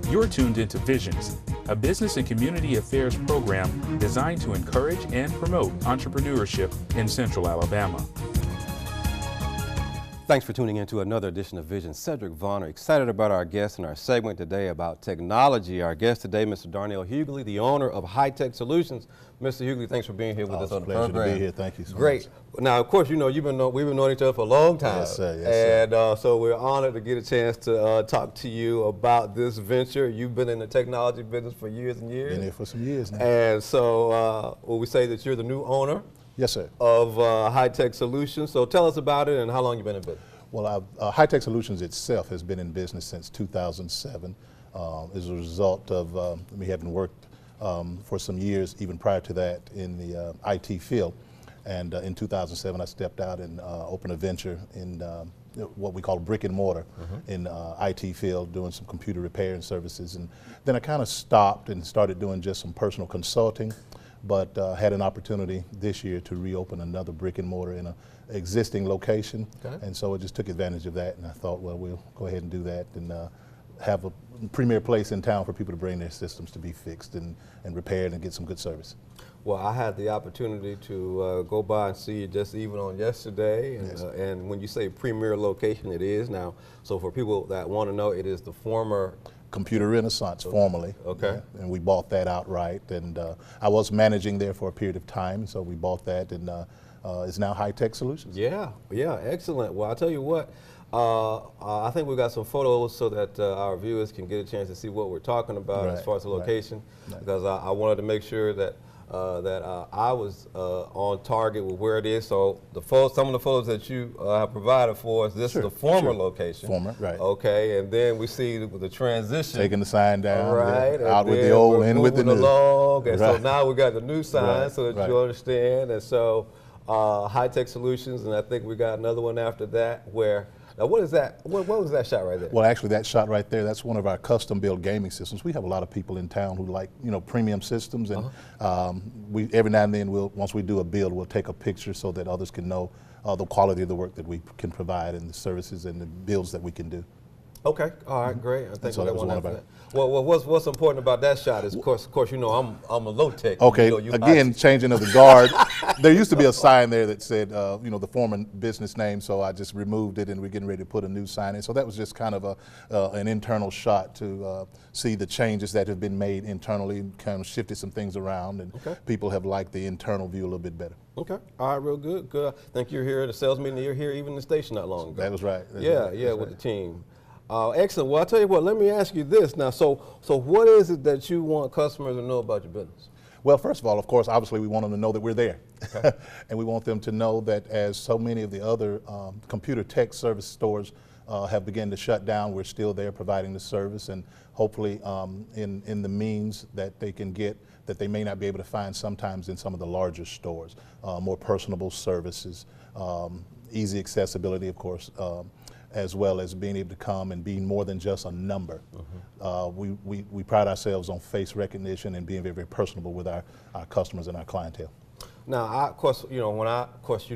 You're tuned into Visions, a business and community affairs program designed to encourage and promote entrepreneurship in Central Alabama. Thanks for tuning in to another edition of Vision. Cedric Vonner, excited about our guest in our segment today about technology. Our guest today, Mr. Darnell Hughley, the owner of Hytech Solutions. Mr. Hughley, thanks for being here with us on the program. Pleasure to be here. Thank you so Great. much. Now, of course, you know we've been knowing each other for a long time. Yes, sir. Yes, and so we're honored to get a chance to talk to you about this venture. You've been in the technology business for years and years. Been here for some years now. And so will we say that you're the new owner? Yes, sir. Of Hytech Solutions. So tell us about it and how long you've been in business. Well, Hytech Solutions itself has been in business since 2007 as a result of me having worked for some years, even prior to that, in the IT field. And in 2007, I stepped out and opened a venture in what we call brick and mortar in IT field, doing some computer repair and services. And then I kind of stopped and started doing just some personal consulting, but had an opportunity this year to reopen another brick and mortar in a existing location. Okay. And so I just took advantage of that, and I thought, well, we'll go ahead and do that and have a premier place in town for people to bring their systems to be fixed and repaired and get some good service. Well, I had the opportunity to go by and see you just even on yesterday, and, yes. And when you say premier location, it is now. So for people that want to know, it is the former Computer Renaissance, formerly. Okay. Yeah, and we bought that outright, and I was managing there for a period of time, so we bought that, and it's now Hytech Solutions. Yeah, excellent. Well, I'll tell you what, I think we've got some photos so that our viewers can get a chance to see what we're talking about as far as the location, because I wanted to make sure that I was on target with where it is. So some of the photos that you have provided for us, this is the former location. Former, right. Okay, and then we see the transition. Taking the sign down, right, out with the old, in with the new. Along, and so now we got the new sign so that you understand. And so Hytech Solutions, and I think we got another one after that where, now what is that? What was that shot right there? Well, actually that shot right there, that's one of our custom built gaming systems. We have a lot of people in town who like, premium systems, and we every now and then once we do a build, we'll take a picture so that others can know the quality of the work that we can provide and the services and the builds that we can do. Okay, all right, great. I think so that was one of our. Well, what's important about that shot is, of course, I'm a low tech. Okay, again, changing of the guard. There used to be a sign there that said, the former business name, so I just removed it, and we're getting ready to put a new sign in. So that was just kind of an internal shot to see the changes that have been made internally, kind of shifted some things around, and people have liked the internal view a little bit better. Okay, all right, real good. Good. I think you're here at a sales meeting. You're here even in the station not long ago. That was right. With the team. Excellent. Well, I'll tell you what, let me ask you this now. So what is it that you want customers to know about your business? Well, first of all, of course, obviously we want them to know that we're there. Okay. And we want them to know that as so many of the other computer tech service stores have begun to shut down, we're still there providing the service, and hopefully in the means that they can get that they may not be able to find sometimes in some of the larger stores. More personable services, easy accessibility, of course, as well as being able to come and being more than just a number. We pride ourselves on face recognition and being very, very personable with our customers and our clientele. Now, of course, you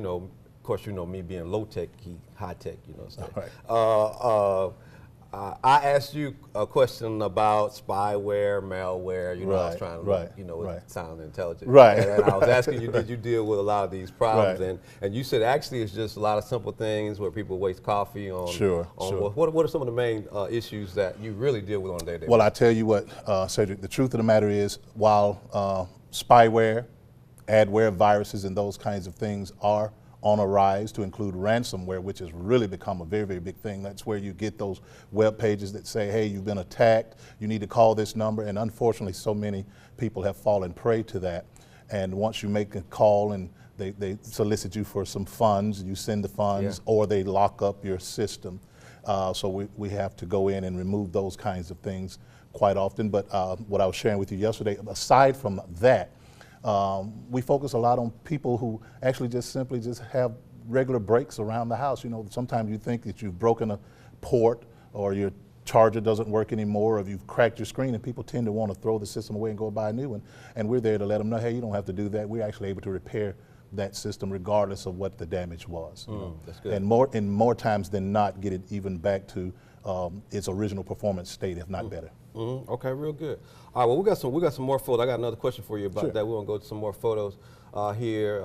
know me being low tech, high tech, So. Right. I asked you a question about spyware, malware. I was trying to, sound intelligent. Right. And I was asking you, did you deal with a lot of these problems? And you said actually it's just a lot of simple things where people waste coffee on. Sure. What are some of the main issues that you really deal with on a day-to-day basis? Well, I tell you what, Cedric, the truth of the matter is, while spyware, adware, viruses, and those kinds of things are on a rise, to include ransomware, which has really become a very, very big thing. That's where you get those web pages that say, hey, you've been attacked, you need to call this number, and unfortunately so many people have fallen prey to that. And once you make a call and they solicit you for some funds, you send the funds, or they lock up your system. So we have to go in and remove those kinds of things quite often. But what I was sharing with you yesterday, aside from that, we focus a lot on people who actually simply have regular breaks around the house. Sometimes you think that you've broken a port or your charger doesn't work anymore, or if you've cracked your screen, and people tend to want to throw the system away and go buy a new one. And we're there to let them know, hey, you don't have to do that. We're actually able to repair that system regardless of what the damage was. That's good. And more times than not, get it even back to its original performance state, if not better. Okay, real good. All right, well, we got some more photos. I got another question for you about that. We're gonna go to some more photos here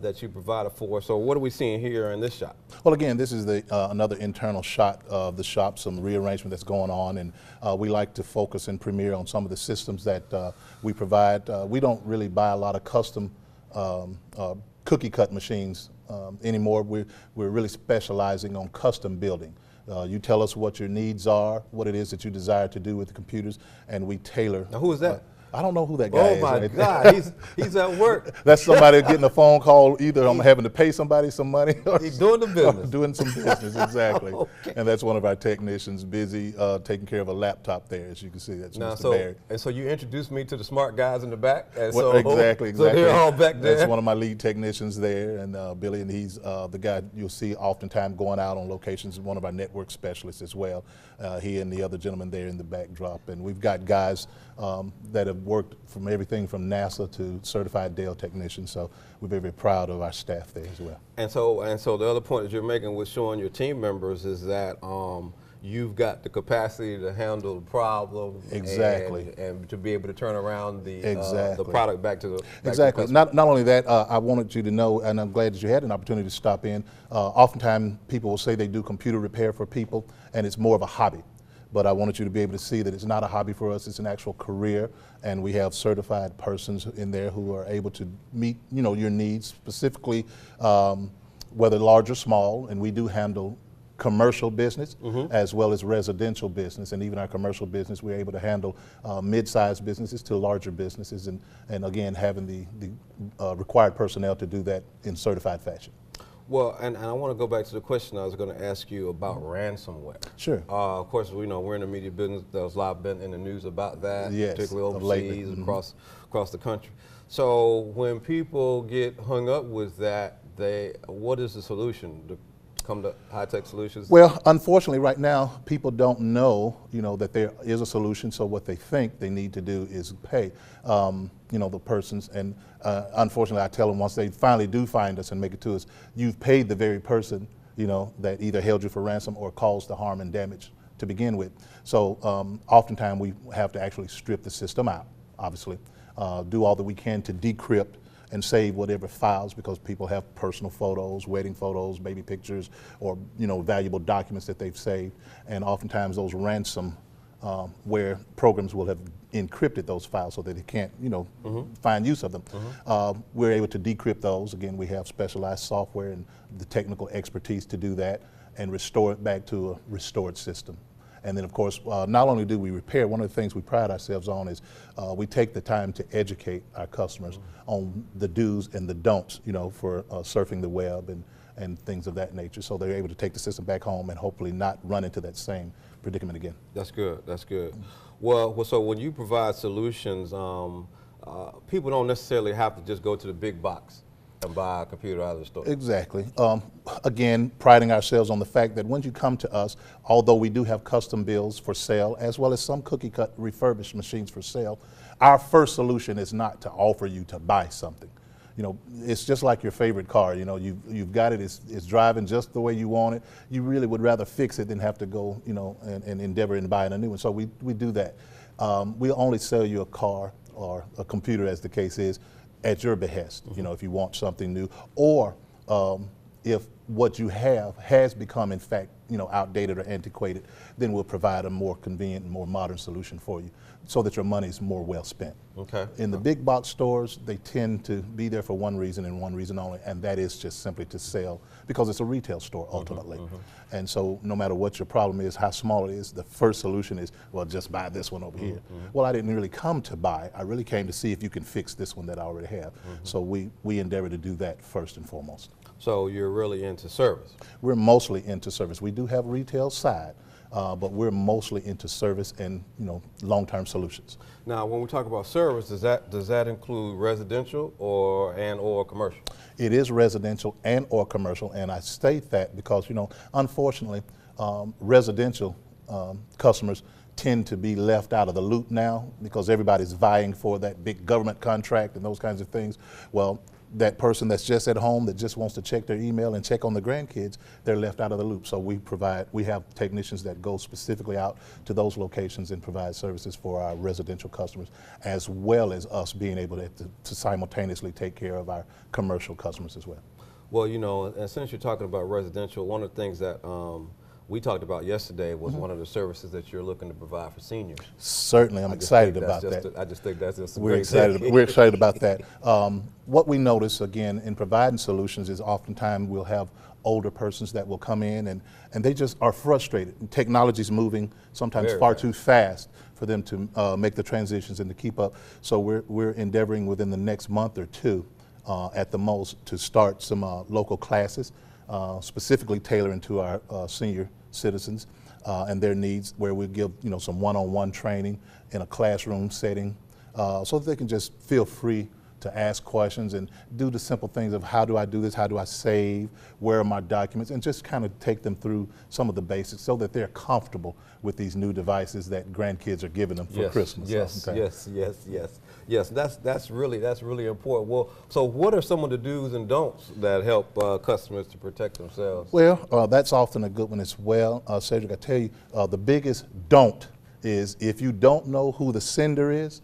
that you provided for. So what are we seeing here in this shot? Well, again, this is the another internal shot of the shop, some rearrangement that's going on, and we like to focus in Premiere on some of the systems that we provide. We don't really buy a lot of custom cookie cut machines anymore. We're really specializing on custom building. You tell us what your needs are, what it is that you desire to do with the computers, and we tailor. Now, who is that? I don't know who that guy is. Oh my God, he's at work. That's somebody getting a phone call. Either I'm having to pay somebody some money, or he's doing the business. Doing some business, exactly. Okay. And that's one of our technicians busy taking care of a laptop there, as you can see. That's now, Mr. Barry. And so you introduced me to the smart guys in the back. And Well, so, exactly. So they're all back there. That's one of my lead technicians there, and Billy, and he's the guy you'll see oftentimes going out on locations, one of our network specialists as well. He and the other gentleman there in the backdrop. And we've got guys that have worked from everything from NASA to certified Dell technicians, so we're very, very proud of our staff there as well. And so the other point that you're making with showing your team members is that you've got the capacity to handle the problem, exactly, and to be able to turn around the product back to the exactly. Not only that, I wanted you to know, and I'm glad that you had an opportunity to stop in. Oftentimes, people will say they do computer repair for people, and it's more of a hobby. But I wanted you to be able to see that it's not a hobby for us, it's an actual career, and we have certified persons in there who are able to meet, your needs, specifically whether large or small, and we do handle commercial business as well as residential business, and even our commercial business, we're able to handle mid-sized businesses to larger businesses, and again, having the required personnel to do that in certified fashion. Well, and I want to go back to the question I was going to ask you about ransomware. Sure. Of course, we know we're in the media business. There's a lot been in the news about that, yes, particularly overseas, across the country. So when people get hung up with that, what is the solution? To come to Hytech Solutions? Well, unfortunately, right now, people don't know, that there is a solution. So what they think they need to do is pay, the persons. And unfortunately, I tell them once they finally do find us and make it to us, you've paid the very person, that either held you for ransom or caused the harm and damage to begin with. So oftentimes we have to actually strip the system out, obviously, do all that we can to decrypt and save whatever files, because people have personal photos, wedding photos, baby pictures, or valuable documents that they've saved, and oftentimes those ransom where programs will have encrypted those files so that they can't find use of them. We're able to decrypt those. Again, we have specialized software and the technical expertise to do that and restore it back to a restored system. And then, of course, not only do we repair, one of the things we pride ourselves on is we take the time to educate our customers on the do's and the don'ts, for surfing the web and things of that nature. So they're able to take the system back home and hopefully not run into that same predicament again. That's good. That's good. Well, so when you provide solutions, people don't necessarily have to just go to the big box and buy a computer out of the store. Exactly. Again, priding ourselves on the fact that when you come to us, although we do have custom builds for sale, as well as some cookie cut refurbished machines for sale, our first solution is not to offer you to buy something. It's just like your favorite car. You've got it, it's driving just the way you want it. You really would rather fix it than have to go, and endeavor in buying a new one. So we do that. We'll only sell you a car or a computer, as the case is, at your behest, if you want something new, or if what you have has become, in fact, outdated or antiquated, then we'll provide a more convenient and more modern solution for you so that your money is more well spent. Okay. In the big box stores, they tend to be there for one reason and one reason only, and that is just simply to sell, because it's a retail store ultimately. And so no matter what your problem is, how small it is, the first solution is, well, just buy this one over here. Well, I didn't really come to buy. I really came to see if you can fix this one that I already have. So we endeavor to do that first and foremost. So you're really into service? We're mostly into service. We do have a retail side, but we're mostly into service and long-term solutions. Now, when we talk about service, does that include residential or commercial? It is residential and or commercial, and I state that because unfortunately, residential customers tend to be left out of the loop now because everybody's vying for that big government contract and those kinds of things. Well, that person that's just at home that just wants to check their email and check on the grandkids, they're left out of the loop. So we have technicians that go specifically out to those locations and provide services for our residential customers, as well as us being able to simultaneously take care of our commercial customers as well. Well, you know, and since you're talking about residential, one of the things that we talked about yesterday was one of the services that you're looking to provide for seniors. Certainly, I'm excited about that. I just think that's just a We're great excited. thing. We're excited about that. What we notice again in providing solutions is oftentimes we'll have older persons that will come in and they just are frustrated. Technology's moving sometimes Very far fast. too fast for them to make the transitions and to keep up. So we're endeavoring within the next month or two, at the most, to start some local classes, specifically tailoring to our senior citizens and their needs, where we give some one-on-one training in a classroom setting, so that they can just feel free to ask questions and do the simple things of how do I do this, how do I save, where are my documents, and just kind of take them through some of the basics so that they're comfortable with these new devices that grandkids are giving them for Christmas. Yes. That's really important. Well, so what are some of the do's and don'ts that help customers to protect themselves? Well, that's often a good one as well. Cedric, I tell you, the biggest don't is if you don't know who the sender is,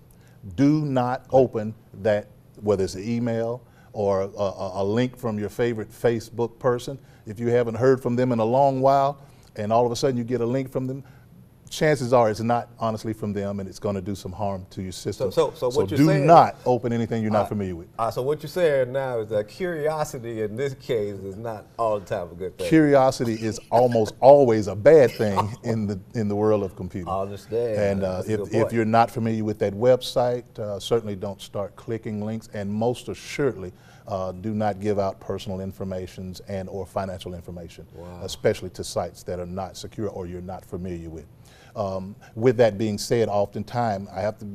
do not open that, whether it's an email or a link from your favorite Facebook person. If you haven't heard from them in a long while and all of a sudden you get a link from them, chances are it's not honestly from them and it's going to do some harm to your system. So what you're do saying, not open anything you're not familiar with. So what you're saying now is that curiosity in this case is not all the time a good thing. Curiosity is almost always a bad thing in the world of computing. I understand. And if you're not familiar with that website, certainly don't start clicking links, and most assuredly do not give out personal information and or financial information, especially to sites that are not secure or you're not familiar with. With that being said, oftentimes, I have to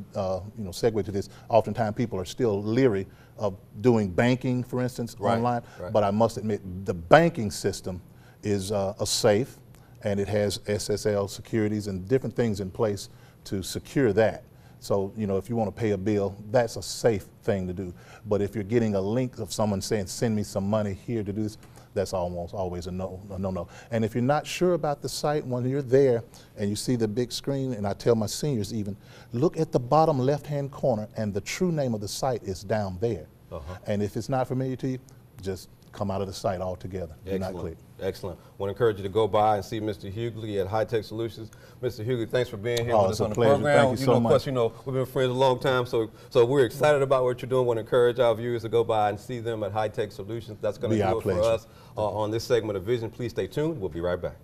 segue to this, oftentimes people are still leery of doing banking, for instance, online, but I must admit the banking system is safe, and it has SSL securities and different things in place to secure that. So, if you want to pay a bill, that's a safe thing to do. But if you're getting a link of someone saying, send me some money here to do this, that's almost always a no-no. And if you're not sure about the site, when you're there and you see the big screen, and I tell my seniors even, look at the bottom left-hand corner and the true name of the site is down there. And if it's not familiar to you, just come out of the site altogether. Do not click. Excellent. I want to encourage you to go by and see Mr. Hughley at Hytech Solutions. Mr. Hughley, thanks for being here with us on the program. Thank you so much. Of course, we've been friends a long time, so we're excited about what you're doing. I want to encourage our viewers to go by and see them at Hytech Solutions. That's going to do it for us on this segment of Vision. Please stay tuned. We'll be right back.